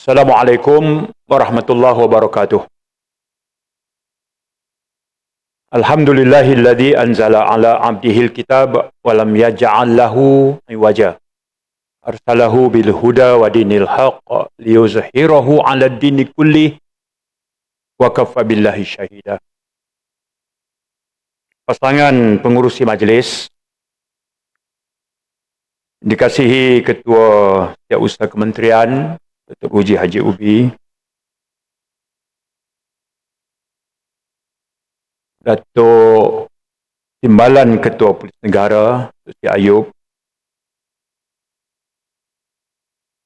Assalamualaikum warahmatullahi wabarakatuh. Alhamdulillahilladzi anzala ala 'abdihil kitab wa lam yaj'al lahu iwaja. Arsalahu bil huda wa dinil haqq liyuzhirahu 'alad dini kullih wa kafa billahi syahida. Pasangan pengurusi majlis, dikasihi Ketua Setiausaha Kementerian Datuk Ruji Haji Ubi, Datuk Timbalan Ketua Polis Negara Siti Ayub,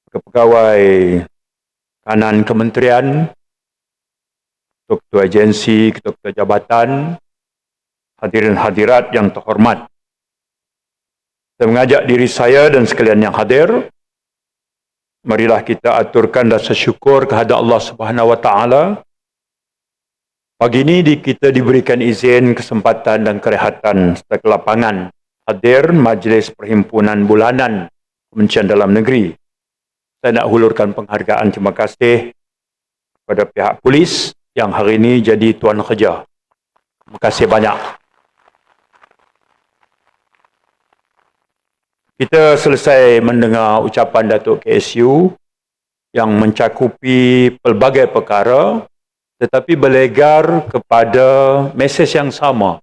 pegawai kanan kementerian, ketua agensi, ketua jabatan, hadirin hadirat yang terhormat. Saya mengajak diri saya dan sekalian yang hadir, marilah kita aturkan rasa syukur kehadrat Allah Subhanahu Wa Taala. Pagi ini kita diberikan izin, kesempatan dan kerehatan serta kelapangan hadir Majlis Perhimpunan Bulanan Kementerian Dalam Negeri. Saya nak hulurkan penghargaan terima kasih kepada pihak polis yang hari ini jadi tuan kerja. Terima kasih banyak. Kita selesai mendengar ucapan Datuk KSU yang mencakupi pelbagai perkara, tetapi berlegar kepada mesej yang sama,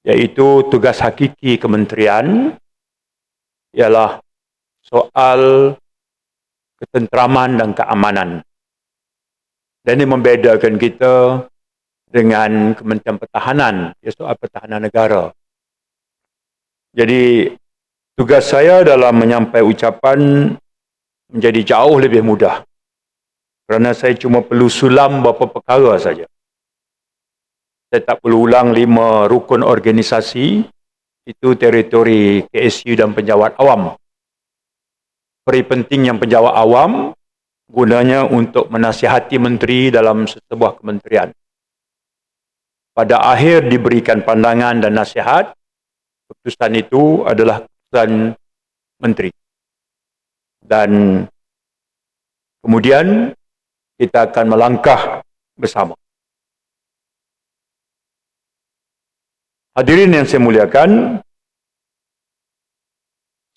iaitu tugas hakiki kementerian ialah soal ketenteraman dan keamanan. Dan ini membedakan kita dengan Kementerian Pertahanan, iaitu soal pertahanan negara. Jadi, tugas saya dalam menyampaikan ucapan menjadi jauh lebih mudah. Kerana saya cuma perlu sulam beberapa perkara saja. Saya tak perlu ulang 5 rukun organisasi, itu teritori KSU dan penjawat awam. Peri penting yang penjawat awam gunanya untuk menasihati menteri dalam sebuah kementerian. Pada akhir diberikan pandangan dan nasihat, keputusan itu adalah keputusan menteri. Dan kemudian kita akan melangkah bersama. Hadirin yang saya muliakan,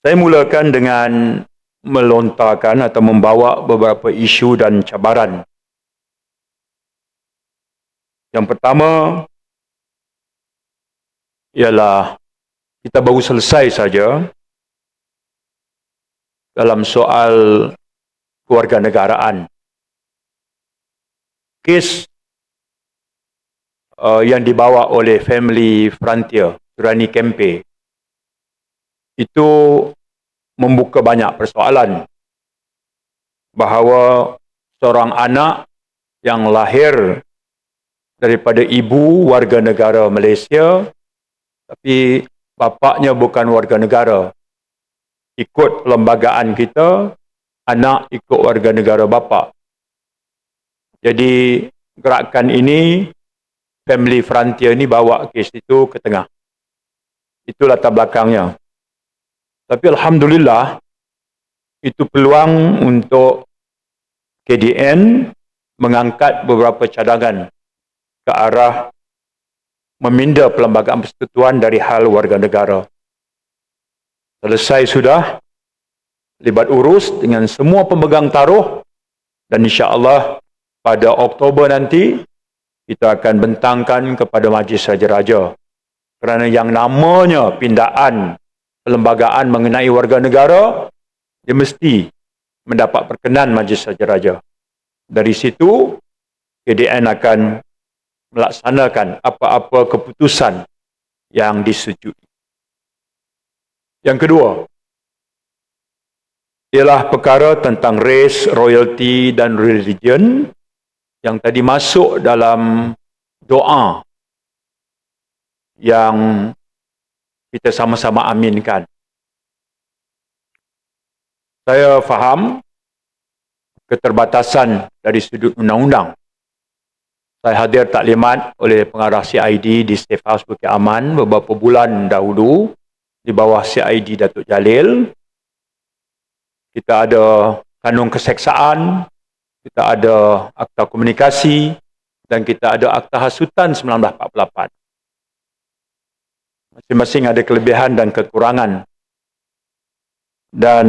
saya mulakan dengan melontarkan atau membawa beberapa isu dan cabaran. Yang pertama ialah kita baru selesai saja dalam soal kewarganegaraan. Kes yang dibawa oleh Family Frontier, Surani Kempe, itu membuka banyak persoalan bahawa seorang anak yang lahir daripada ibu warga negara Malaysia tapi bapaknya bukan warga negara, ikut perlembagaan kita, anak ikut warga negara bapa. Jadi gerakan ini, Family Frontier ni bawa kes itu ke tengah. Itu latar belakangnya. Tapi Alhamdulillah, itu peluang untuk KDN mengangkat beberapa cadangan ke arah meminda perlembagaan persekutuan dari hal warga negara. Selesai sudah, libat urus dengan semua pemegang taruh, dan insya-Allah pada Oktober nanti kita akan bentangkan kepada Majlis Raja-Raja. Kerana yang namanya pindaan perlembagaan mengenai warga negara, dia mesti mendapat perkenan Majlis Raja-Raja. Dari situ, KDN akan melaksanakan apa-apa keputusan yang disetujui. Yang kedua, ialah perkara tentang race, royalty dan religion yang tadi masuk dalam doa yang kita sama-sama aminkan. Saya faham keterbatasan dari sudut undang-undang. Saya hadir taklimat oleh pengarah CID di Safe House Bukit Aman beberapa bulan dahulu di bawah CID Datuk Jalil. Kita ada kanun keseksaan, kita ada akta komunikasi, dan kita ada akta hasutan 1948. Masing-masing ada kelebihan dan kekurangan. Dan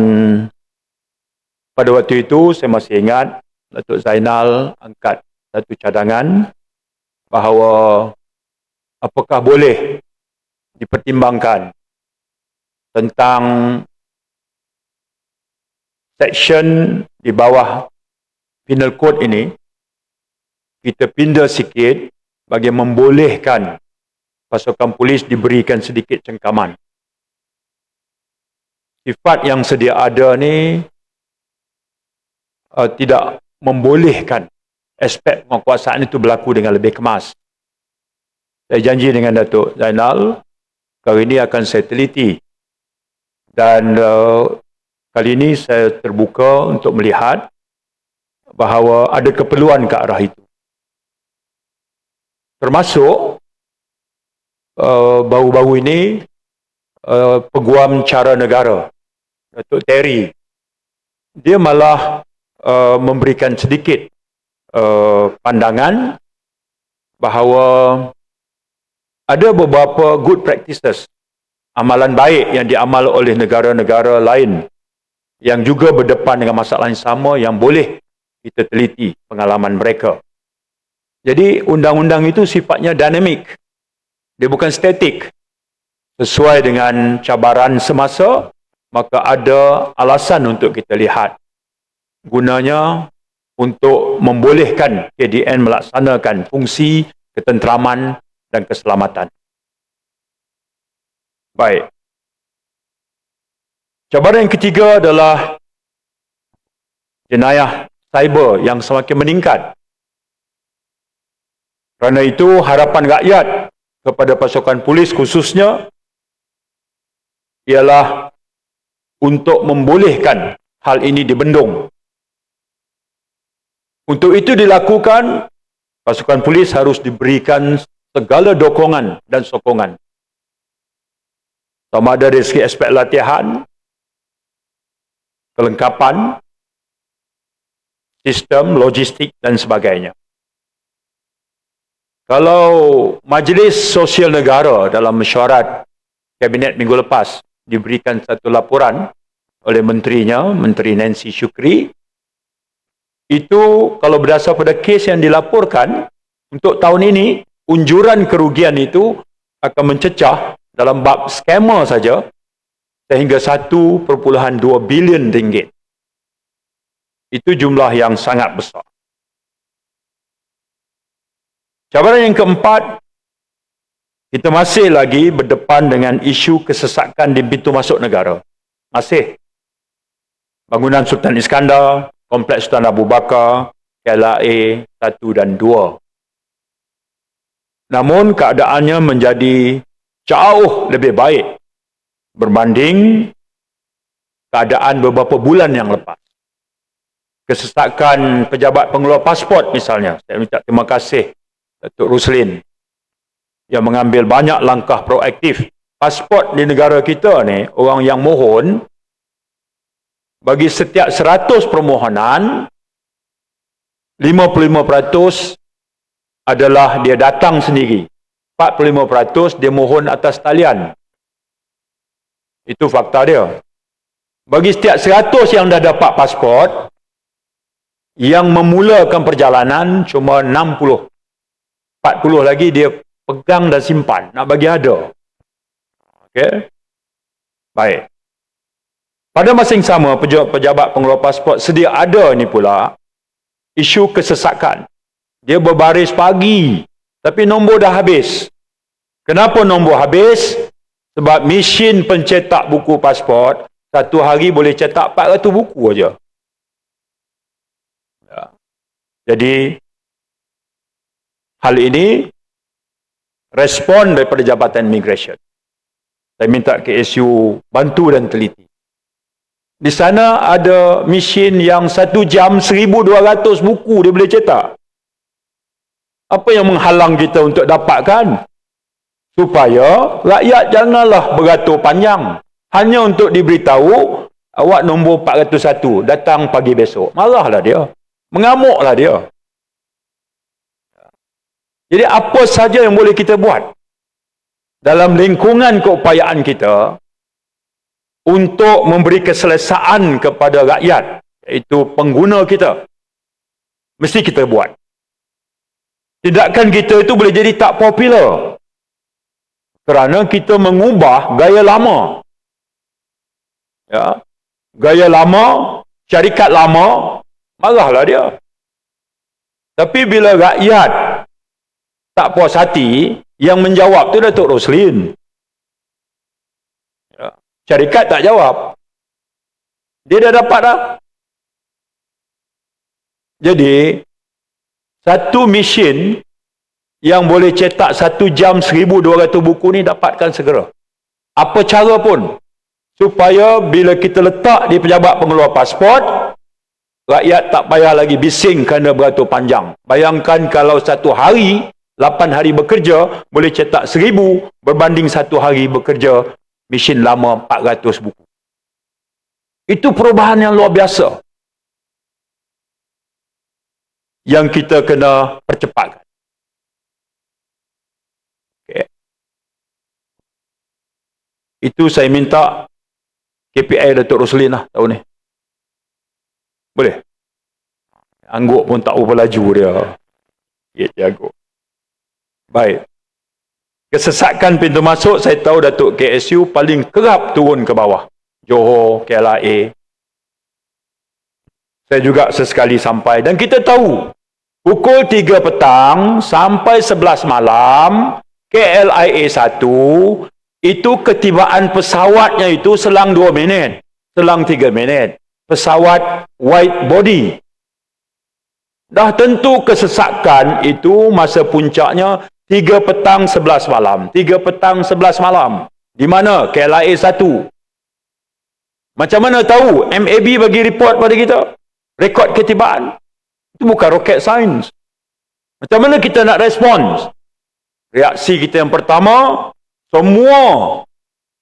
pada waktu itu saya masih ingat Datuk Zainal angkat satu cadangan bahawa apakah boleh dipertimbangkan tentang section di bawah penal code ini kita pindah sikit bagi membolehkan pasukan polis diberikan sedikit cengkaman. Sifat yang sedia ada ni tidak membolehkan aspek penguasaan itu berlaku dengan lebih kemas. Saya janji dengan Datuk Zainal, kali ini akan saya teliti. Dan kali ini saya terbuka untuk melihat bahawa ada keperluan ke arah itu. Termasuk baru-baru ini Peguam Cara Negara, Datuk Terry, dia malah memberikan sedikit pandangan bahawa ada beberapa good practices, amalan baik yang diamal oleh negara-negara lain yang juga berdepan dengan masalah yang sama yang boleh kita teliti pengalaman mereka. Jadi undang-undang itu sifatnya dinamik. Dia bukan statik. Sesuai dengan cabaran semasa, maka ada alasan untuk kita lihat. Gunanya untuk membolehkan KDN melaksanakan fungsi ketenteraman dan keselamatan. Baik. Cabaran yang ketiga adalah jenayah cyber yang semakin meningkat. Kerana itu harapan rakyat kepada pasukan polis khususnya ialah untuk membolehkan hal ini dibendung. Untuk itu dilakukan, pasukan polis harus diberikan segala dokongan dan sokongan. Sama ada dari segi aspek latihan, kelengkapan, sistem, logistik dan sebagainya. Kalau Majlis Sosial Negara dalam mesyuarat Kabinet minggu lepas diberikan satu laporan oleh menterinya, Menteri Nancy Shukri, itu kalau berdasar pada kes yang dilaporkan untuk tahun ini, unjuran kerugian itu akan mencecah dalam bab skema saja sehingga 1.2 bilion ringgit. Itu jumlah yang sangat besar. Cabaran yang keempat, kita masih lagi berdepan dengan isu kesesakan di pintu masuk negara. Masih. Bangunan Sultan Iskandar, Kompleks Sultan Abu Bakar, KLIA 1 dan 2. Namun keadaannya menjadi jauh lebih baik berbanding keadaan beberapa bulan yang lepas. Kesesakan pejabat pengeluar pasport misalnya, saya minta terima kasih Datuk Ruslin yang mengambil banyak langkah proaktif. Pasport di negara kita ni, orang yang mohon, bagi setiap 100 permohonan, 55% adalah dia datang sendiri. 45% dia mohon atas talian. Itu fakta dia. Bagi setiap 100 yang dah dapat pasport, yang memulakan perjalanan cuma 60. 40 lagi dia pegang dan simpan. Nak bagi ada. Okey. Baik. Pada masa yang sama, pejabat pengeluar pasport sedia ada ni pula isu kesesakan. Dia berbaris pagi, tapi nombor dah habis. Kenapa nombor habis? Sebab mesin pencetak buku pasport satu hari boleh cetak 400 buku aja. Ya. Jadi hal ini respon daripada Jabatan Immigration. Saya minta KSU bantu dan teliti. Di sana ada mesin yang 1 jam 1,200 buku dia boleh cetak. Apa yang menghalang kita untuk dapatkan? Supaya rakyat janganlah beratur panjang. Hanya untuk diberitahu Awak nombor 401, datang pagi besok. Marahlah dia. Mengamuklah dia. Jadi apa saja yang boleh kita buat dalam lingkungan keupayaan kita untuk memberi keselesaan kepada rakyat, iaitu pengguna kita, mesti kita buat. Tindakan kita itu boleh jadi tak popular kerana kita mengubah gaya lama. Ya, gaya lama, syarikat lama, marahlah dia. Tapi bila rakyat tak puas hati, yang menjawab tu Datuk Roslin. Ya, syarikat tak jawab. Dia dah dapat dah. Jadi, satu mesin yang boleh cetak 1 jam 1,200 buku ni dapatkan segera. Apa cara pun, supaya bila kita letak di pejabat pengeluar pasport, rakyat tak payah lagi bising kerana beratur panjang. Bayangkan kalau satu hari, 8 hari bekerja, boleh cetak 1,000 berbanding 1 hari bekerja, mesin lama 400 buku. Itu perubahan yang luar biasa yang kita kena percepatkan. Okay. Itu saya minta KPI Datuk Roslin lah tahun ni. Boleh? Angguk pun tak berapa laju dia. Dia angguk. Baik. Kesesakan pintu masuk, saya tahu Datuk KSU paling kerap turun ke bawah. Johor, KLIA. Saya juga sesekali sampai. Dan kita tahu, pukul 3 petang sampai 11 malam, KLIA 1, itu ketibaan pesawatnya itu selang 2 minit. Selang 3 minit. Pesawat wide body. Dah tentu kesesakan itu masa puncaknya 3 petang 11 malam. 3 petang 11 malam. Di mana? KLIA 1. Macam mana tahu? MAB bagi report pada kita. Rekod ketibaan. Itu bukan rocket science. Macam mana kita nak respons? Reaksi kita yang pertama, semua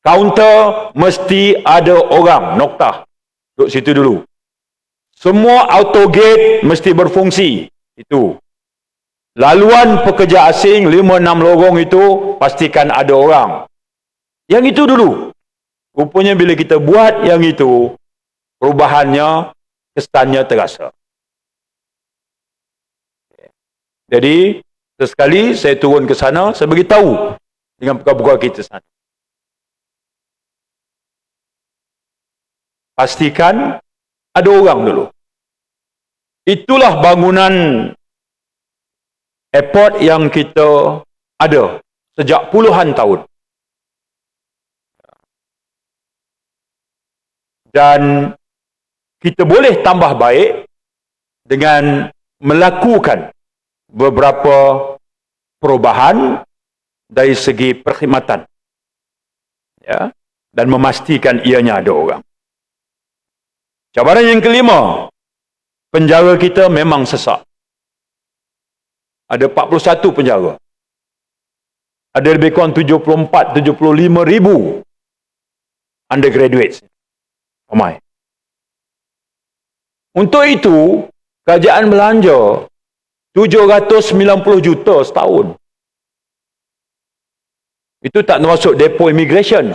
kaunter mesti ada orang. Noktah. Duduk situ dulu. Semua auto gate mesti berfungsi. Itu. Laluan pekerja asing 5-6 lorong itu pastikan ada orang. Yang itu dulu. Rupanya bila kita buat yang itu, perubahannya, kesannya terasa. Jadi, sesekali saya turun ke sana, saya beritahu dengan pegawai kita sana. Pastikan ada orang dulu. Itulah bangunan airport yang kita ada sejak puluhan tahun. Dan kita boleh tambah baik dengan melakukan beberapa perubahan dari segi perkhidmatan. Ya, dan memastikan ianya ada orang. Cabaran yang kelima, penjara kita memang sesak. Ada 41 penjara. Ada lebih kurang 74-75 ribu undergraduates. Ramai. Untuk itu, kerajaan belanja 790 juta setahun. Itu tak termasuk depo immigration.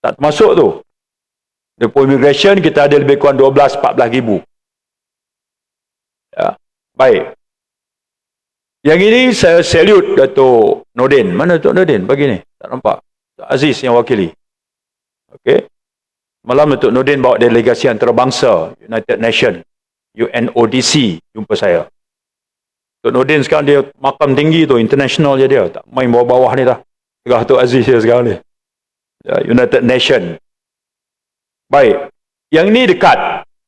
Tak termasuk tu. Depo immigration kita ada lebih kurang 12-14 ribu. Ya. Baik. Yang ini saya salute Datuk Nordin. Mana Datuk Nordin pagi ni? Tak nampak. Datuk Aziz yang wakili. Okey. Malam Datuk Nordin bawa delegasi antarabangsa United Nations, UNODC, jumpa saya. Datuk Nordin sekarang dia makam tinggi tu, international je dia. Tak main bawah-bawah ni dah. Tengah Datuk Aziz dia sekarang ni. Ya, United Nations. Baik. Yang ini dekat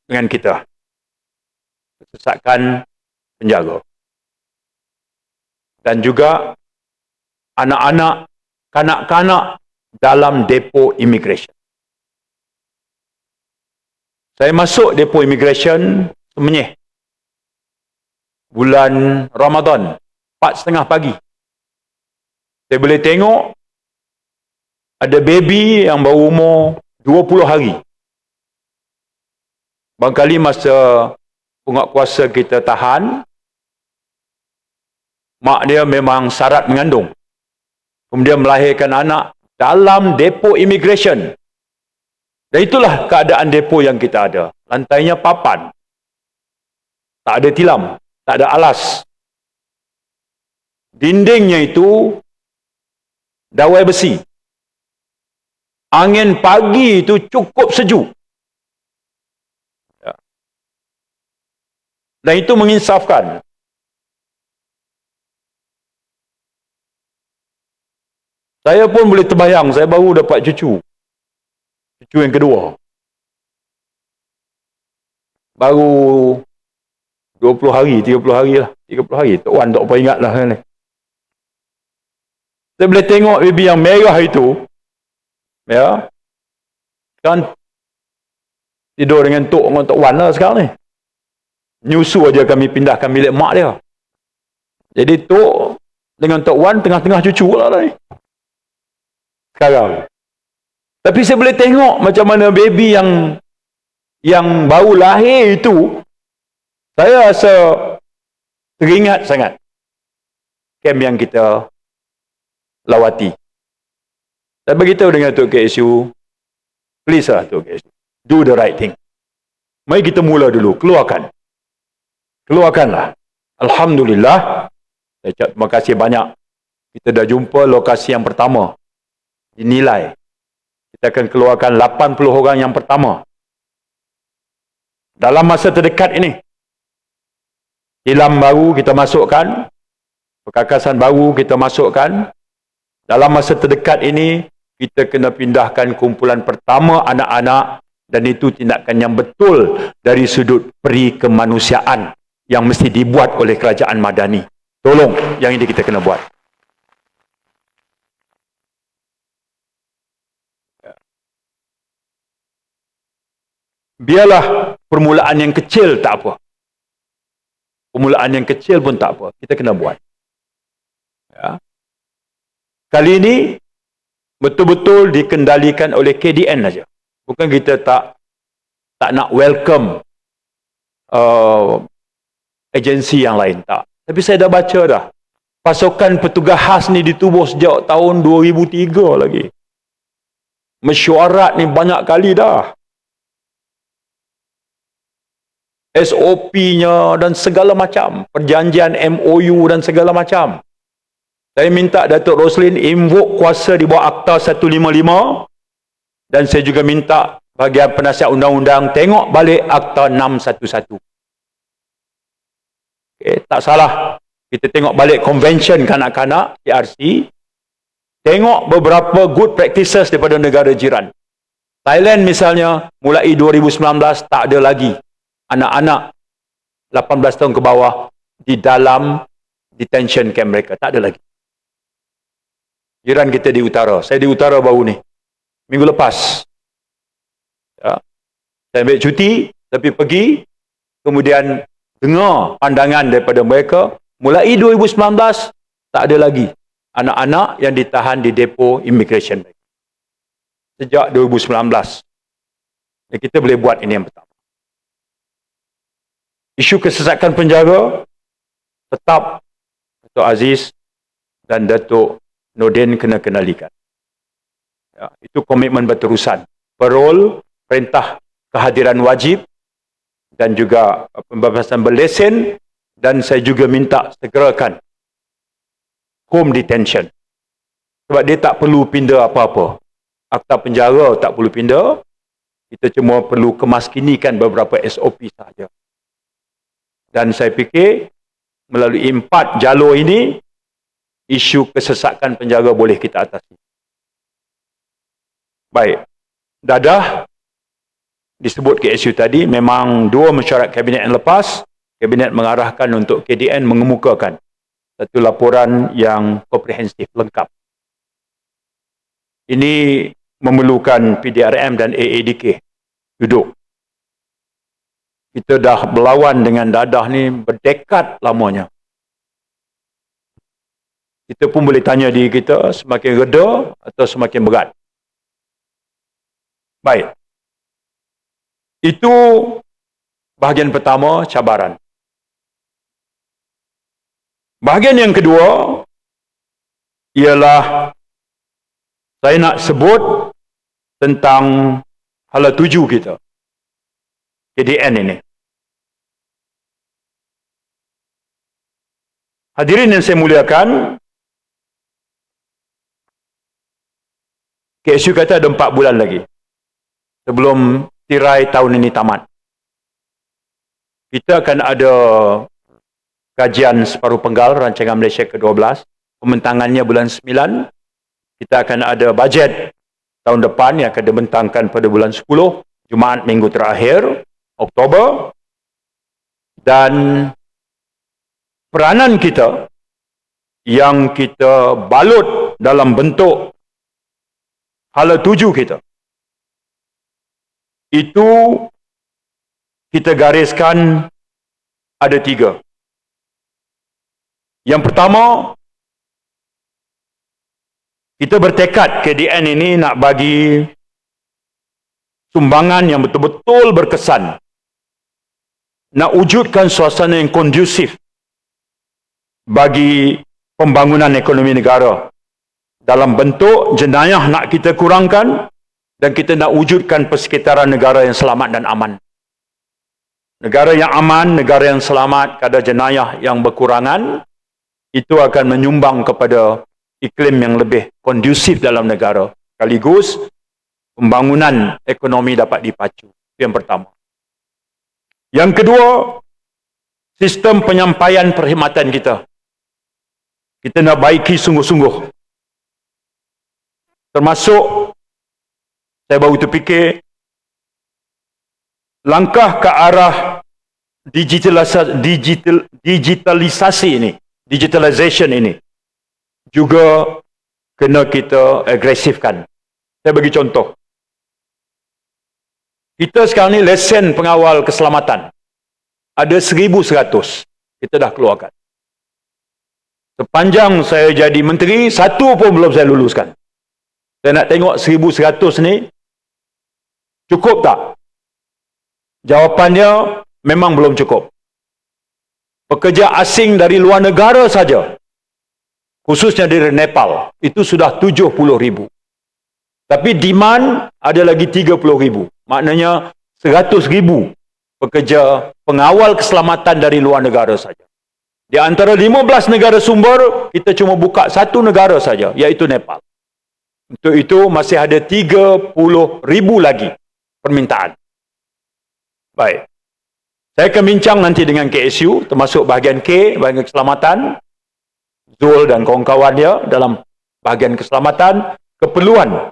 dengan kita. Kesesakan penjara. Dan juga anak-anak, kanak-kanak dalam depo immigration. Saya masuk depo immigration Semenyih. Bulan Ramadan. 4:30 pagi. Saya boleh tengok ada baby yang baru umur 20 hari. Barangkali masa penguatkuasa kita tahan, mak dia memang syarat mengandung. Kemudian melahirkan anak dalam depo immigration. Dan itulah keadaan depo yang kita ada. Lantainya papan. Tak ada tilam. Tak ada alas. Dindingnya itu dawai besi. Angin pagi itu cukup sejuk. Dan itu menginsafkan. Saya pun boleh terbayang, saya baru dapat cucu. Cucu yang kedua. Baru 20 hari, 30 hari lah. 30 hari. Tok Wan tak apa ingat lah. Saya boleh tengok baby yang merah itu. Ya. Kan tidur dengan Tok Wan lah sekarang ni. Nyusu aja kami pindahkan bilik mak dia. Jadi Tok dengan Tok Wan tengah-tengah cucu lah ni. Sekarang. Tapi saya boleh tengok macam mana baby yang baru lahir itu, saya rasa teringat sangat kem yang kita lawati. Saya beritahu dengan Tok KSU, please lah Tok KSU, do the right thing. Mari kita mula dulu, keluarkanlah. Alhamdulillah, saya ucap terima kasih banyak. Kita dah jumpa lokasi yang pertama. Dinilai. Kita akan keluarkan 80 orang yang pertama. Dalam masa terdekat ini. Tilam baru kita masukkan. Perkakasan baru kita masukkan. Dalam masa terdekat ini, kita kena pindahkan kumpulan pertama anak-anak. Dan itu tindakan yang betul dari sudut peri kemanusiaan yang mesti dibuat oleh kerajaan Madani. Tolong, yang ini kita kena buat. Biarlah permulaan yang kecil tak apa. Permulaan yang kecil pun tak apa. Kita kena buat. Ya. Kali ini betul-betul dikendalikan oleh KDN saja. Bukan kita tak nak welcome agensi yang lain, tak. Tapi saya dah baca dah. Pasukan petugas khas ni ditubuh sejak tahun 2003 lagi. Mesyuarat ni banyak kali dah. SOP-nya dan segala macam. Perjanjian MOU dan segala macam. Saya minta Datuk Roslin invoke kuasa di bawah Akta 155 dan saya juga minta bahagian penasihat undang-undang tengok balik Akta 611. Okay, tak salah. Kita tengok balik Convention Kanak-Kanak, TRC. Tengok beberapa good practices daripada negara jiran. Thailand misalnya, mulai 2019 tak ada lagi anak-anak 18 tahun ke bawah di dalam detention camp mereka. Tak ada lagi. Jiran kita di utara. Saya di utara baru ni. Minggu lepas. Ya. Saya ambil cuti, tapi pergi. Kemudian dengar pandangan daripada mereka. Mulai 2019, tak ada lagi anak-anak yang ditahan di depo immigration. Sejak 2019. Dan kita boleh buat ini yang pertama. Isu kesesakan penjara, tetap Datuk Aziz dan Datuk Nordin kena kenalikan. Ya, itu komitmen berterusan. Parol, perintah kehadiran wajib, dan juga pembebasan berlesen, dan saya juga minta segerakan home detention. Sebab dia tak perlu pindah apa-apa. Akta penjara tak perlu pindah. Kita cuma perlu kemaskinikan beberapa SOP sahaja. Dan saya fikir melalui 4 jalur ini, isu kesesakan penjara boleh kita atasi. Baik. Dadah disebut KSU tadi, memang 2 mesyuarat kabinet yang lepas, kabinet mengarahkan untuk KDN mengemukakan satu laporan yang komprehensif, lengkap. Ini memerlukan PDRM dan AADK duduk. Kita dah berlawan dengan dadah ni berdekad lamanya. Kita pun boleh tanya diri kita, semakin reda atau semakin berat. Baik. Itu bahagian pertama, cabaran. Bahagian yang kedua ialah saya nak sebut tentang hala tuju kita, KDN ini. Hadirin yang saya muliakan, KSU kata ada 4 bulan lagi sebelum tirai tahun ini tamat. Kita akan ada kajian separuh penggal Rancangan Malaysia ke-12, pembentangannya bulan 9. Kita akan ada bajet tahun depan yang akan dibentangkan pada bulan 10, Jumaat minggu terakhir, Oktober. Dan peranan kita yang kita balut dalam bentuk hala tuju kita, itu kita gariskan ada 3. Yang pertama, kita bertekad KDN ini nak bagi sumbangan yang betul-betul berkesan, nak wujudkan suasana yang kondusif bagi pembangunan ekonomi negara. Dalam bentuk jenayah nak kita kurangkan, dan kita nak wujudkan persekitaran negara yang selamat dan aman. Negara yang aman, negara yang selamat, kadar jenayah yang berkurangan, itu akan menyumbang kepada iklim yang lebih kondusif dalam negara. Sekaligus pembangunan ekonomi dapat dipacu. Itu yang pertama. Yang kedua, sistem penyampaian perkhidmatan kita. Kita nak baiki sungguh-sungguh. Termasuk, saya baru terfikir, langkah ke arah digitalisasi ini, digitalization ini, juga kena kita agresifkan. Saya bagi contoh. Kita sekarang ni lesen pengawal keselamatan. Ada 1,100. Kita dah keluarkan. Sepanjang saya jadi menteri, 1 pun belum saya luluskan. Saya nak tengok 1,100 ni cukup tak? Jawapannya memang belum cukup. Pekerja asing dari luar negara saja, khususnya dari Nepal, itu sudah 70,000. Tapi demand ada lagi 30,000. Maknanya 100,000 pekerja pengawal keselamatan dari luar negara saja. Di antara 15 negara sumber, kita cuma buka 1 negara saja, iaitu Nepal. Untuk itu masih ada 30,000 lagi permintaan. Baik. Saya akan bincang nanti dengan KSU, termasuk bahagian K, bahagian keselamatan, Zul dan kawan-kawan dia dalam bahagian keselamatan, keperluan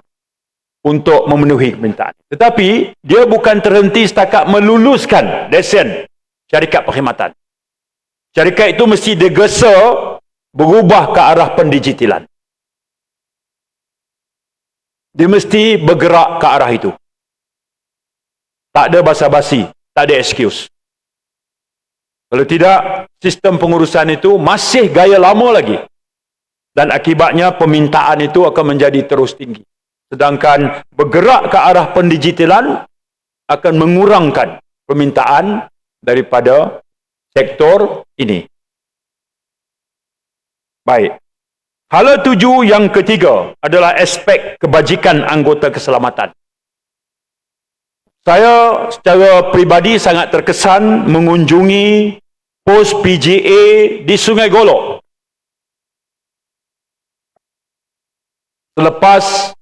untuk memenuhi permintaan. Tetapi, dia bukan terhenti setakat meluluskan lesen syarikat perkhidmatan. Syarikat itu mesti digesa berubah ke arah pendigitalan. Dia mesti bergerak ke arah itu. Tak ada basa-basi, tak ada excuse. Kalau tidak, sistem pengurusan itu masih gaya lama lagi. Dan akibatnya permintaan itu akan menjadi terus tinggi. Sedangkan bergerak ke arah pendigitalan akan mengurangkan permintaan daripada sektor ini. Baik. Hala tuju yang ketiga adalah aspek kebajikan anggota keselamatan. Saya secara peribadi sangat terkesan mengunjungi pos PGA di Sungai Golok. Selepas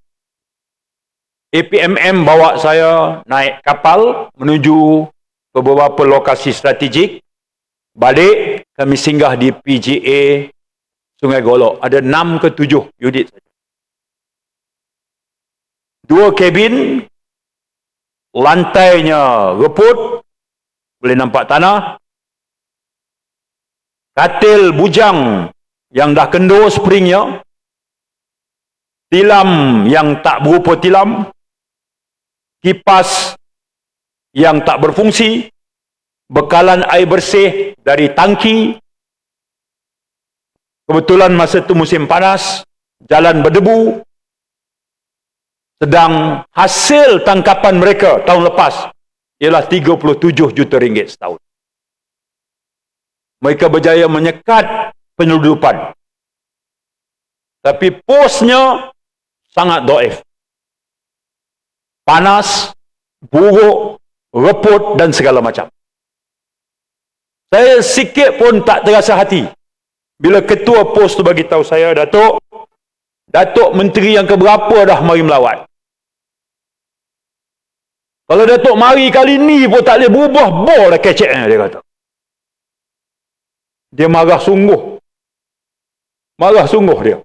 APMM bawa saya naik kapal menuju ke beberapa lokasi strategik, balik kami singgah di PGA Sungai Golok. Ada 6 ke 7 unit saja. 2 kabin, lantainya reput, boleh nampak tanah. Katil bujang yang dah kendur springnya. Tilam yang tak berupa tilam. Kipas yang tak berfungsi. Bekalan air bersih dari tangki. Kebetulan masa itu musim panas, jalan berdebu. Sedang hasil tangkapan mereka tahun lepas, ialah 37 juta ringgit setahun. Mereka berjaya menyekat penyeludupan. Tapi posnya sangat dhaif. Panas, buruk, reput dan segala macam. Saya sikit pun tak terasa hati bila ketua pos tu bagi tahu saya, Datuk menteri yang keberapa dah mari melawat. Kalau Datuk mari kali ni pun tak boleh berubah, bol dah keceknya, dia kata. Dia marah sungguh. Marah sungguh dia.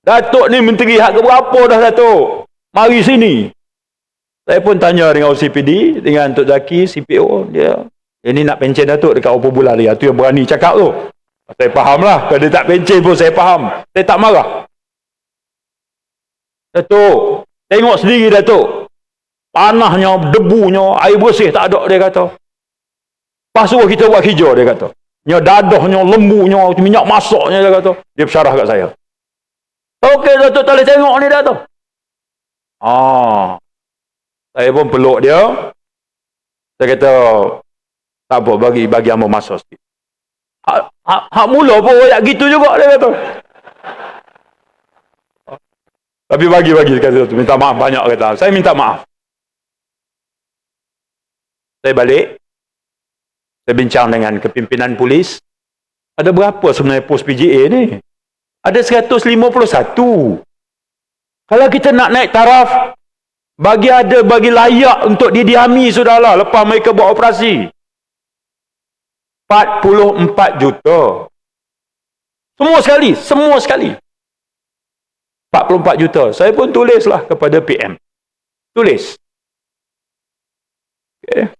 Datuk ni menteri hak keberapa dah, Datuk? Mari sini. Saya pun tanya dengan OCPD, dengan Tok Zaki, CPO, dia ni nak pencen Datuk dekat berapa bulan lagi. Itu yang berani cakap tu. Saya faham lah. Kalau dia tak pencen pun saya faham. Saya tak marah. Datuk, tengok sendiri Datuk. Panahnya, debunya, air bersih tak ada, dia kata. Lepas suruh kita buat hijau, dia kata. Dadahnya, lembunya, minyak masaknya, dia kata. Dia bersyarah kat saya. Okey Datuk, tak boleh tengok ni Datuk. Saya pun peluk dia. Saya kata, tak apa, bagi hamba masa sikit. Hak mula pun royak gitu juga, dia kata. Tapi bagi kata tu, minta maaf banyak, kata. Saya minta maaf. Saya balik. Saya bincang dengan kepimpinan polis. Ada berapa sebenarnya pos PJA ni? Ada 151. Kalau kita nak naik taraf, bagi layak untuk didiami sudahlah lepas mereka buat operasi. 44 juta. Semua sekali. 44 juta. Saya pun tulislah kepada PM. Tulis. Okay.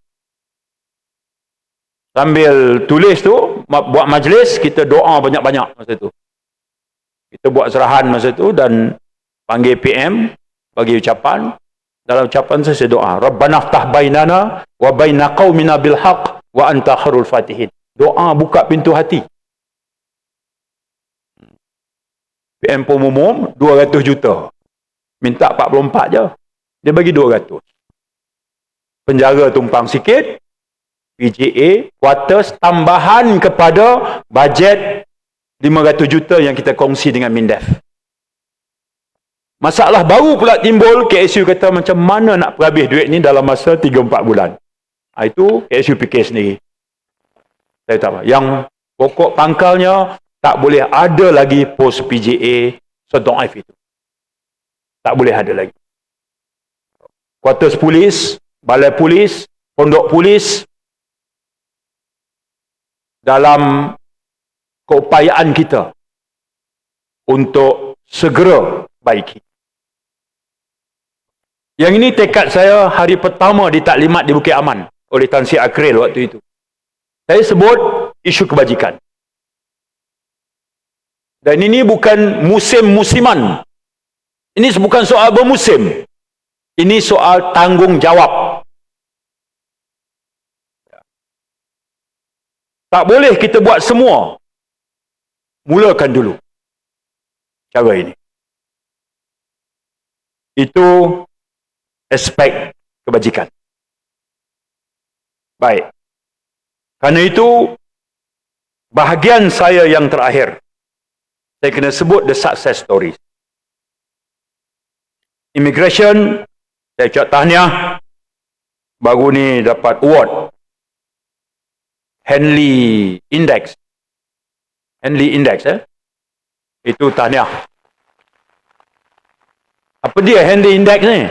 Sambil tulis tu, buat majlis, kita doa banyak-banyak masa tu. Kita buat serahan masa tu dan panggil PM, bagi ucapan. Dalam ucapan saya doa, Rabbana ftah bainana wa baina qaumina bil haqq wa anta khairul fatihin. Doa buka pintu hati. PM umum 200 juta. Minta 44 je. Dia bagi 200. Penjara tumpang sikit. PJA, quarters, tambahan kepada bajet 500 juta yang kita kongsi dengan MINDEF. Masalah baru pula timbul, KSU kata macam mana nak perhabis duit ni dalam masa 3-4 bulan. Itu KSU fikir sendiri. Saya tak apa. Yang pokok pangkalnya, tak boleh ada lagi pos PJA sedaif itu. Tak boleh ada lagi. Kuartus polis, balai polis, pondok polis, dalam keupayaan kita untuk segera baiki. Yang ini tekad saya hari pertama ditaklimat di Bukit Aman oleh Tan Sri Akril waktu itu. Saya sebut isu kebajikan. Dan ini bukan musim-musiman. Ini bukan soal bermusim. Ini soal tanggungjawab. Tak boleh kita buat semua. Mulakan dulu cara ini. Itu aspek kebajikan. Baik. Kerana itu, bahagian saya yang terakhir, saya kena sebut the success stories. Immigration, saya ucap tahniah, baru ni dapat award. Henley Index. Itu tahniah. Apa dia Henley Index ni?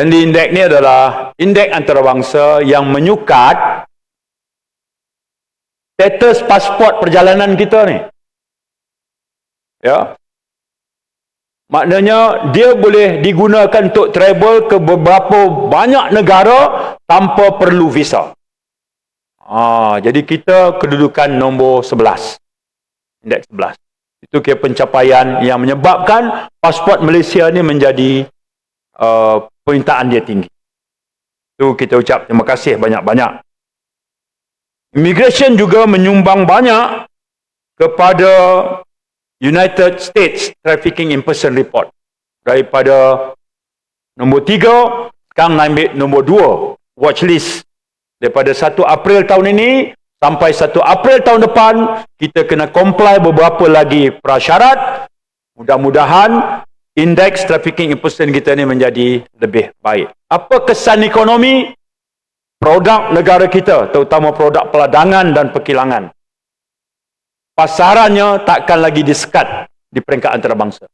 Henley Index ni adalah indeks antarabangsa yang menyukat status pasport perjalanan kita ni. Ya. Maknanya dia boleh digunakan untuk travel ke beberapa banyak negara tanpa perlu visa. Jadi kita kedudukan nombor 11. Indeks 11. Itu kira pencapaian yang menyebabkan pasport Malaysia ni menjadi permintaan dia tinggi. Itu kita ucap terima kasih banyak-banyak. Immigration juga menyumbang banyak kepada United States Trafficking in Person Report. Daripada nombor 3, Sekarang naik nombor 2, watchlist. Daripada 1 April tahun ini sampai 1 April tahun depan, kita kena comply beberapa lagi prasyarat. Mudah-mudahan indeks trafficking in person kita ni menjadi lebih baik. Apa kesan ekonomi? Produk negara kita, terutama produk peladangan dan perkilangan, pasarannya takkan lagi disekat di peringkat antarabangsa.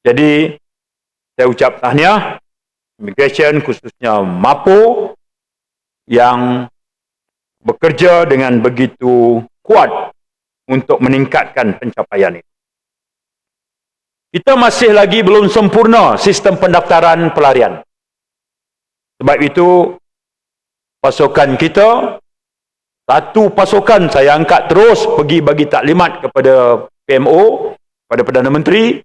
Jadi, saya ucap tahniah Immigration, khususnya MAPO, yang bekerja dengan begitu kuat untuk meningkatkan pencapaian ini. Kita masih lagi belum sempurna sistem pendaftaran pelarian. Sebab itu, pasukan kita, satu pasukan saya angkat terus pergi bagi taklimat kepada PMO, kepada Perdana Menteri,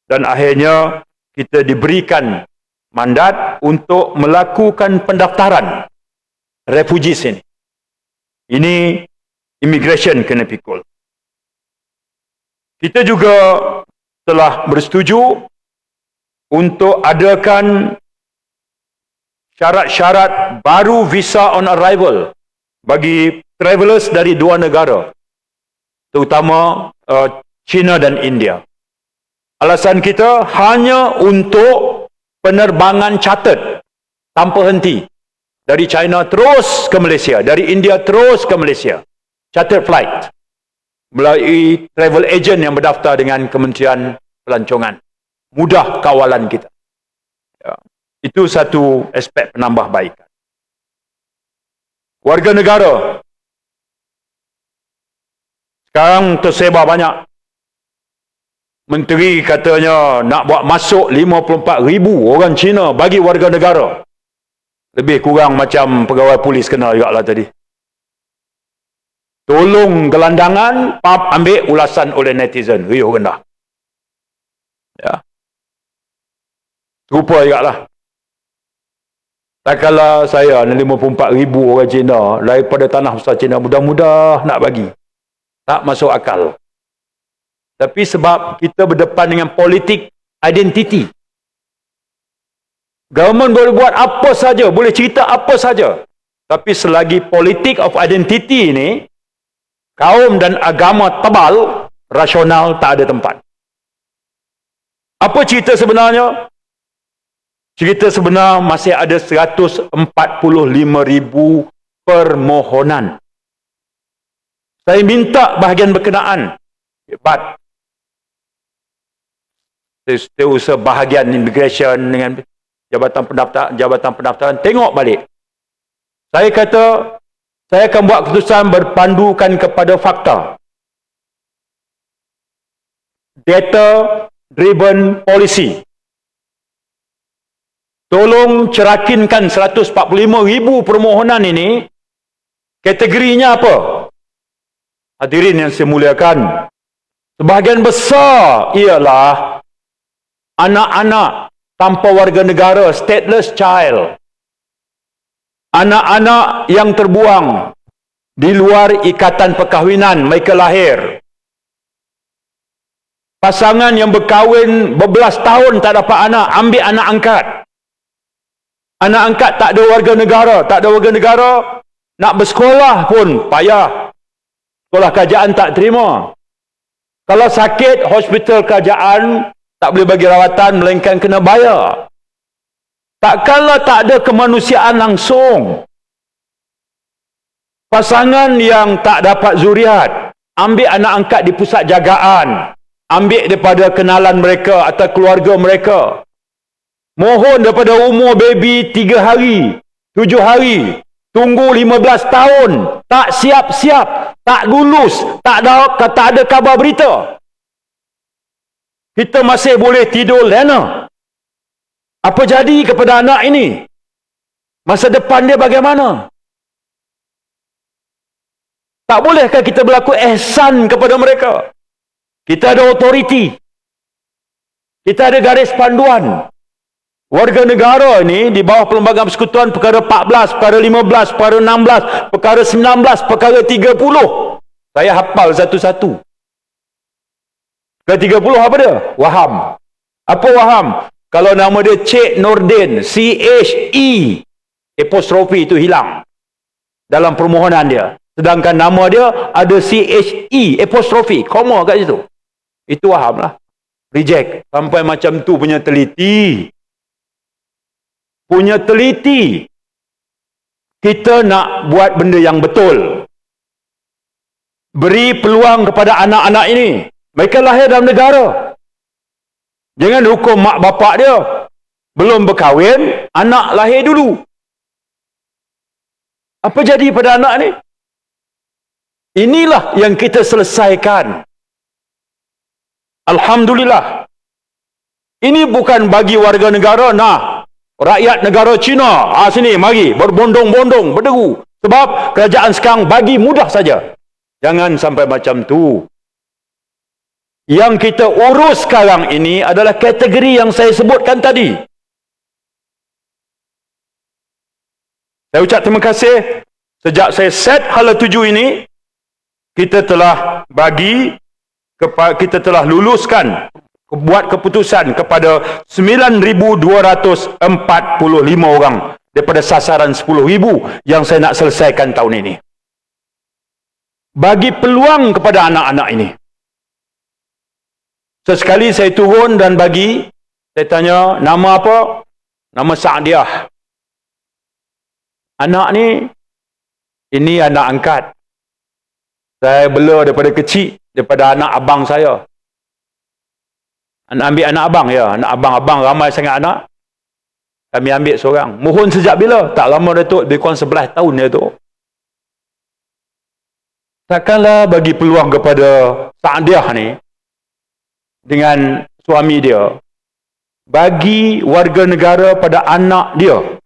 dan akhirnya kita diberikan mandat untuk melakukan pendaftaran refugees ini. Ini immigration kena pikul. Kita juga telah bersetuju untuk adakan syarat-syarat baru visa on arrival bagi travelers dari 2 negara, terutama China dan India. Alasan kita hanya untuk penerbangan chartered tanpa henti. Dari China terus ke Malaysia, dari India terus ke Malaysia. Chartered flight. Melalui travel agent yang berdaftar dengan Kementerian Pelancongan. Mudah kawalan kita. Ya. Itu satu aspek penambahbaikan. Warga negara. Sekarang tersebar banyak. Menteri katanya nak buat masuk 54,000 orang Cina bagi warga negara. Lebih kurang macam pegawai polis kena juga lah tadi. Tolong gelandangan, pap ambil ulasan oleh netizen. Riuh rendah. Ya. Serupa juga lah. Tak kala saya 54,000 orang Cina daripada tanah besar Cina, mudah-mudah nak bagi. Tak masuk akal. Tapi sebab kita berdepan dengan politik identiti. Government boleh buat apa saja, boleh cerita apa saja. Tapi selagi politik of identity ini, kaum dan agama tebal, rasional tak ada tempat. Apa cerita sebenarnya? Cerita sebenar masih ada 145,000 permohonan. Saya minta bahagian berkenaan. Hebat. Setiausaha bahagian immigration dengan jabatan pendaftaran, tengok balik. Saya kata, saya akan buat keputusan berpandukan kepada fakta. Data driven policy. Tolong cerakinkan 145,000 permohonan ini, kategorinya apa? Hadirin yang saya muliakan, sebahagian besar ialah anak-anak tanpa warga negara, stateless child. Anak-anak yang terbuang di luar ikatan perkahwinan, mereka lahir. Pasangan yang berkahwin berbelas tahun tak dapat anak, ambil anak angkat. Anak angkat tak ada warga negara, nak bersekolah pun payah. Sekolah kerajaan tak terima. Kalau sakit, hospital kerajaan tak boleh bagi rawatan, melainkan kena bayar. Takkanlah tak ada kemanusiaan langsung. Pasangan yang tak dapat zuriat, ambil anak angkat di pusat jagaan, ambil daripada kenalan mereka atau keluarga mereka. Mohon daripada umur baby 3 hari, 7 hari, tunggu 15 tahun, tak siap-siap, tak lulus, tak ada khabar berita. Kita masih boleh tidur lena. Apa jadi kepada anak ini? Masa depan dia bagaimana? Tak bolehkah kita berlaku ihsan kepada mereka? Kita ada otoriti. Kita ada garis panduan. Warga negara ini di bawah Perlembagaan Persekutuan perkara 14, perkara 15, perkara 16, perkara 19, perkara 30. Saya hafal satu-satu. Perkara 30 apa dia? Waham. Apa waham? Kalau nama dia Cik Nordin, C-H-E, apostrofi itu hilang dalam permohonan dia. Sedangkan nama dia ada C-H-E, apostrofi, koma kat situ. Itu Wahab lah. Reject. Sampai macam tu punya teliti. Kita nak buat benda yang betul. Beri peluang kepada anak-anak ini. Mereka lahir dalam negara. Jangan hukum mak bapak dia. Belum berkahwin, anak lahir dulu. Apa jadi pada anak ni? Inilah yang kita selesaikan. Alhamdulillah. Ini bukan bagi warga negara, nah, rakyat negara Cina, sini, mari, berbondong-bondong, berderu. Sebab kerajaan sekarang bagi mudah saja. Jangan sampai macam tu. Yang kita urus sekarang ini adalah kategori yang saya sebutkan tadi. Saya ucap terima kasih. Sejak saya set hala 7 ini, kita telah luluskan, buat keputusan kepada 9,245 orang daripada sasaran 10,000 yang saya nak selesaikan tahun ini. Bagi peluang kepada anak-anak ini. Sesekali saya turun dan saya tanya, nama apa? Nama Saadiah. Anak ni, ini anak angkat. Saya bela daripada kecil, daripada anak abang saya. Ambil anak abang, ya. Anak abang ramai sangat anak. Kami ambil seorang. Mohon sejak bila? Tak lama Datuk, lebih kurang 11 tahun dia tu. Takkanlah bagi peluang kepada Saadiah ni, dengan suami dia, bagi warga negara pada anak dia.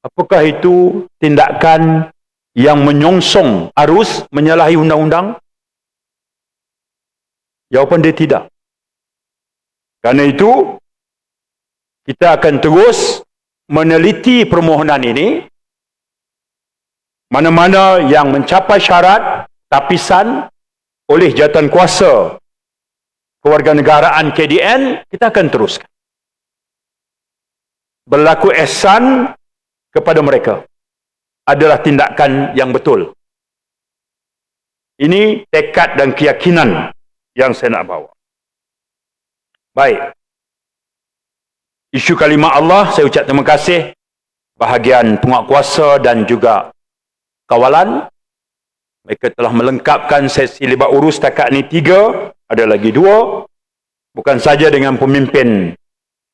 Apakah itu tindakan yang menyongsong arus menyalahi undang-undang? Jawapan dia tidak. Kerana itu, kita akan terus meneliti permohonan ini. Mana-mana yang mencapai syarat tapisan oleh jawatan kuasa kewarganegaraan KDN, kita akan teruskan. Berlaku ihsan kepada mereka adalah tindakan yang betul. Ini tekad dan keyakinan yang saya nak bawa. Baik. Isu kalimah Allah, saya ucap terima kasih bahagian penguatkuasa dan juga kawalan. Mereka telah melengkapkan sesi libat urus setakat ini 3, ada lagi 2. Bukan saja dengan pemimpin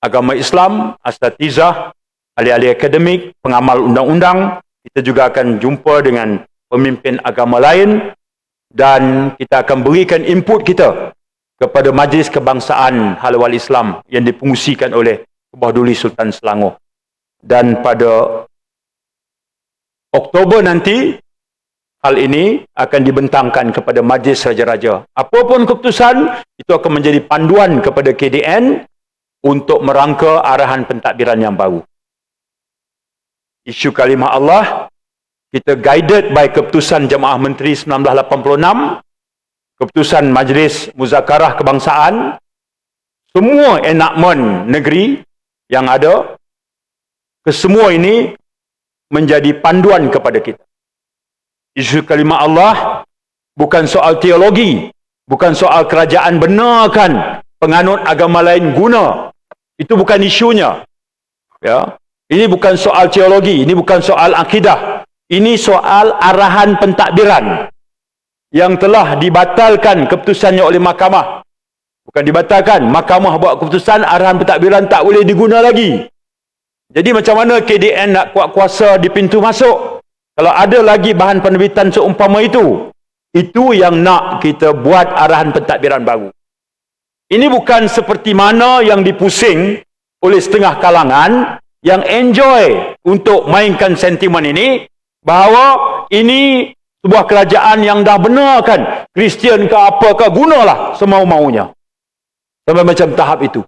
agama Islam, asatizah, ahli-ahli akademik, pengamal undang-undang, kita juga akan jumpa dengan pemimpin agama lain dan kita akan berikan input kita kepada Majlis Kebangsaan Hal-Ehwal Islam yang dipengusikan oleh Kebah Duli Sultan Selangor. Dan pada Oktober nanti, hal ini akan dibentangkan kepada Majlis Raja-Raja. Apapun keputusan, itu akan menjadi panduan kepada KDN untuk merangka arahan pentadbiran yang baru. Isu kalimah Allah, kita guided by keputusan Jemaah Menteri 1986, keputusan Majlis Muzakarah Kebangsaan, semua enakmen negeri yang ada, kesemua ini menjadi panduan kepada kita. Isu kalimah Allah bukan soal teologi, bukan soal kerajaan benarkan penganut agama lain guna. Itu bukan isunya. Ya. Ini bukan soal teologi, ini bukan soal akidah. Ini soal arahan pentadbiran yang telah dibatalkan keputusannya oleh mahkamah. Bukan dibatalkan, mahkamah buat keputusan arahan pentadbiran tak boleh diguna lagi. Jadi macam mana KDN nak kuat kuasa di pintu masuk? Kalau ada lagi bahan penerbitan seumpama itu yang nak kita buat arahan pentadbiran baru. Ini bukan seperti mana yang dipusing oleh setengah kalangan yang enjoy untuk mainkan sentimen ini, bahawa ini sebuah kerajaan yang dah benarkan Kristian ke apa ke, gunalah semau-maunya. Sampai macam tahap itu.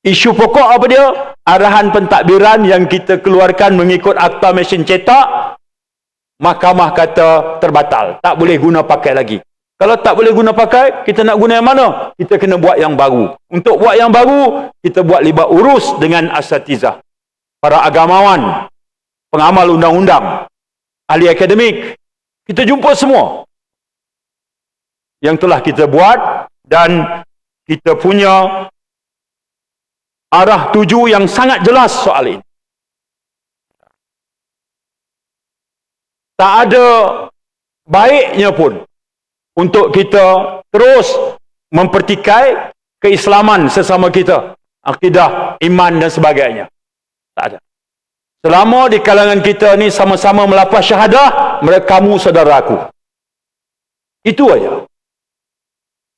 Isu pokok apa dia? Arahan pentadbiran yang kita keluarkan mengikut akta mesin cetak, mahkamah kata terbatal, tak boleh guna pakai lagi. Kalau tak boleh guna pakai, kita nak guna yang mana? Kita kena buat yang baru. Untuk buat yang baru, kita buat libat urus dengan asatizah, para agamawan, pengamal undang-undang, ahli akademik. Kita jumpa semua yang telah kita buat, dan kita punya arah tuju yang sangat jelas soal ini. Tak ada baiknya pun untuk kita terus mempertikai keislaman sesama kita, akidah, iman dan sebagainya. Tak ada. Selama di kalangan kita ni sama-sama melafaz syahadah, mereka kamu saudara aku. Itu aja.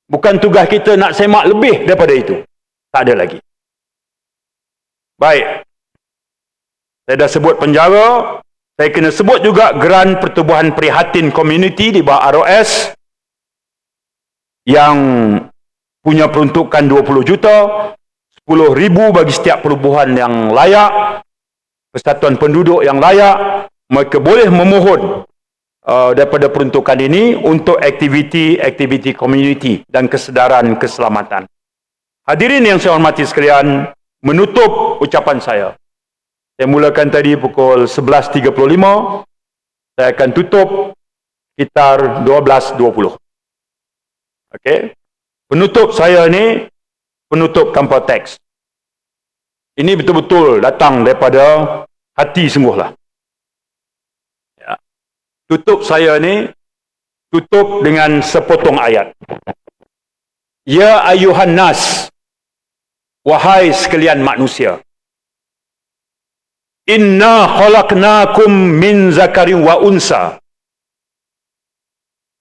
Bukan tugas kita nak semak lebih daripada itu. Tak ada lagi. Baik. Saya dah sebut penjara. Saya kena sebut juga Geran Pertubuhan Prihatin Community di bawah ROS yang punya peruntukan 20 juta, 10,000 bagi setiap perubahan yang layak, persatuan penduduk yang layak. Mereka boleh memohon daripada peruntukan ini untuk aktiviti-aktiviti komuniti dan kesedaran keselamatan. Hadirin yang saya hormati sekalian, menutup ucapan saya mulakan tadi pukul 11.35, saya akan tutup sekitar 12.20. Okey. Penutup saya ni penutup tanpa teks. Ini betul-betul datang daripada hati sungguhlah. Ya. Tutup saya ni tutup dengan sepotong ayat. Ya ayuhan nas, wahai sekalian manusia. Inna khalaqnakum min zakarin wa unsa.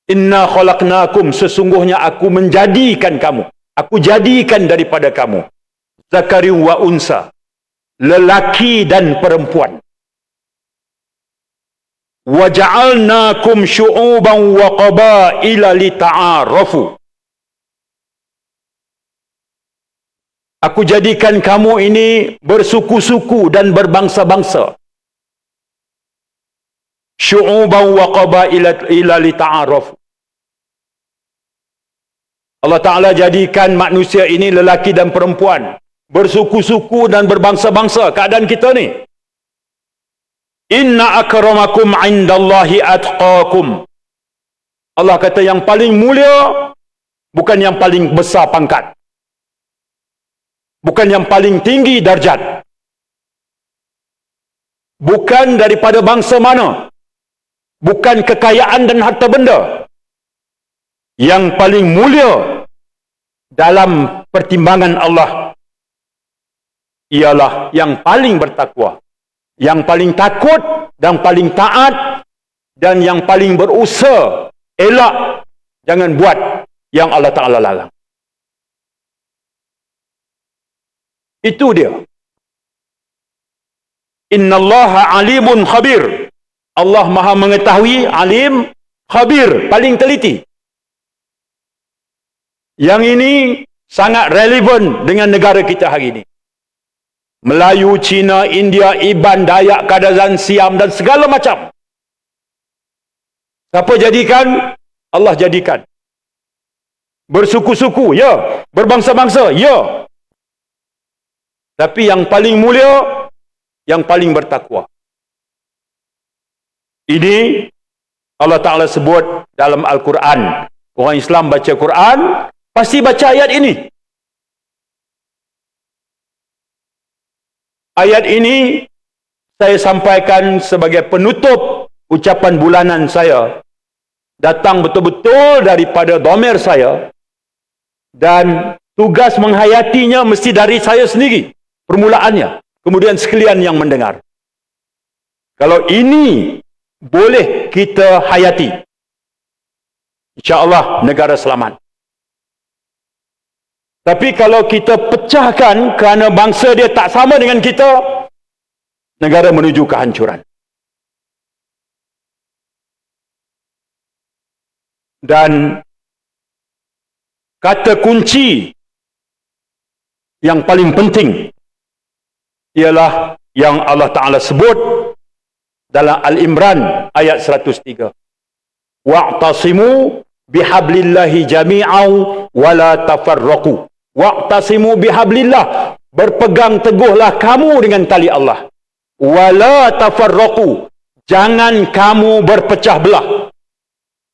Inna khalaqnakum, sesungguhnya aku menjadikan kamu. Aku jadikan daripada kamu. Zakarin wa unsa. Lelaki dan perempuan. Wa ja'alnakum syu'uban wa qabaila lita'arafu. Aku jadikan kamu ini bersuku-suku dan berbangsa-bangsa. Syu'uban wa qabaila lita'arafu. Allah Ta'ala jadikan manusia ini lelaki dan perempuan, bersuku-suku dan berbangsa-bangsa. Keadaan kita ni, inna akramakum indallahi atqakum. Allah kata yang paling mulia bukan yang paling besar pangkat, bukan yang paling tinggi darjat, bukan daripada bangsa mana, bukan kekayaan dan harta benda. Yang paling mulia dalam pertimbangan Allah ialah yang paling bertakwa, yang paling takut dan paling taat, dan yang paling berusaha elak jangan buat yang Allah Ta'ala larang. Itu dia. Innallaha alimun khabir. Allah maha mengetahui, alim, khabir, paling teliti. Yang ini sangat relevan dengan negara kita hari ini. Melayu, Cina, India, Iban, Dayak, Kadazan, Siam dan segala macam. Siapa jadikan? Allah jadikan. Bersuku-suku, ya. Berbangsa-bangsa, ya. Tapi yang paling mulia, yang paling bertakwa. Ini Allah Ta'ala sebut dalam Al-Quran. Orang Islam baca Quran, pasti baca ayat ini. Ayat ini saya sampaikan sebagai penutup ucapan bulanan saya. Datang betul-betul daripada dhamir saya. Dan tugas menghayatinya mesti dari saya sendiri. Permulaannya. Kemudian sekalian yang mendengar. Kalau ini boleh kita hayati, insya-Allah negara selamat. Tapi kalau kita pecahkan kerana bangsa dia tak sama dengan kita, negara menuju kehancuran. Dan kata kunci yang paling penting ialah yang Allah Ta'ala sebut dalam Al-Imran ayat 103. Wa'tasimu bihablillahi jami'au wala tafarraqu. Wa'tasimu bihablillah. Berpegang teguhlah kamu dengan tali Allah. Wala tafarraqu. Jangan kamu berpecah belah.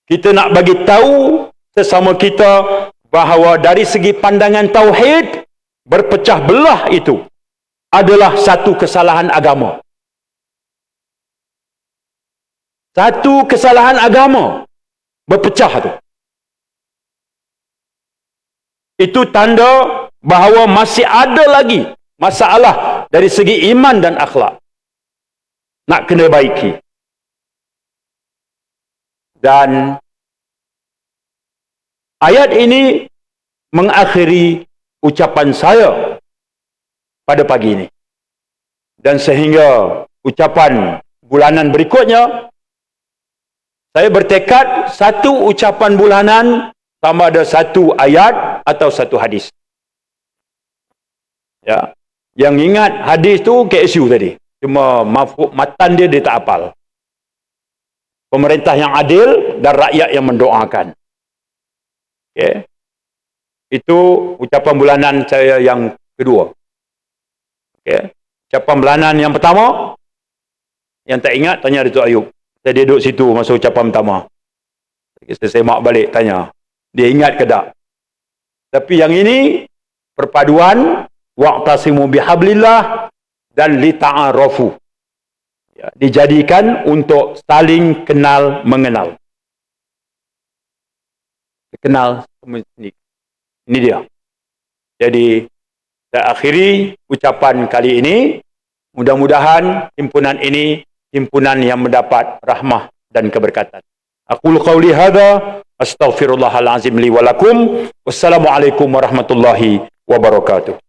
Kita nak bagi tahu sesama kita bahawa dari segi pandangan tauhid, berpecah belah itu adalah satu kesalahan agama. Satu kesalahan agama. Berpecah tu. Itu tanda bahawa masih ada lagi masalah dari segi iman dan akhlak. Nak kena baiki. Dan ayat ini mengakhiri ucapan saya pada pagi ini. Dan sehingga ucapan bulanan berikutnya, saya bertekad satu ucapan bulanan sama ada satu ayat atau satu hadis. Ya, yang ingat hadis tu KSU tadi. Cuma matan dia tak hafal. Pemerintah yang adil dan rakyat yang mendoakan. Okay. Itu ucapan bulanan saya yang kedua. Okay. Ucapan bulanan yang pertama, yang tak ingat, tanya Datuk Ayub. Saya duduk situ masa ucapan pertama. Saya semak balik, tanya. Dia ingat ke tak? Tapi yang ini, perpaduan, wa'tasimu bihablillah, dan lita'arafu. Ya, dijadikan untuk saling kenal mengenal. Kenal sendiri. Ini dia. Jadi, saya akhiri ucapan kali ini. Mudah-mudahan himpunan ini himpunan yang mendapat rahmah dan keberkatan. Aqulu qawli hadza astaghfirullahal azim li wa lakum. Wassalamualaikum warahmatullahi wabarakatuh.